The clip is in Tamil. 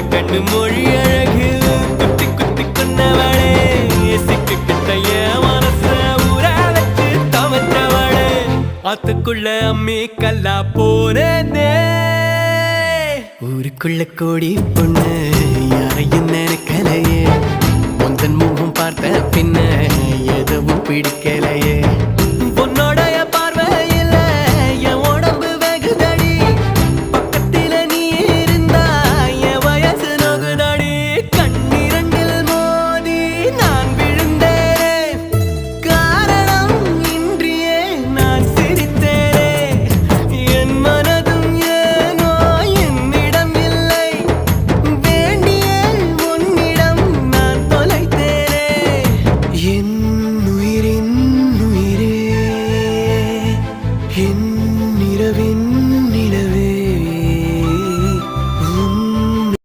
கண்ணு மொழி அழகு குத்தி குத்தி கொன்னவளே சிக்கு கிட்டைய மனச ஊரா வச்சு தவற்றவளே ஆத்துக்குள்ள அம்மி கல்லா போனே ஊருக்குள்ள கோடி பொண்ணு யாரையும் நினைக்கலையே முந்தன் முகம் பார்த்த பின்ன எதுவும் பிடிக்க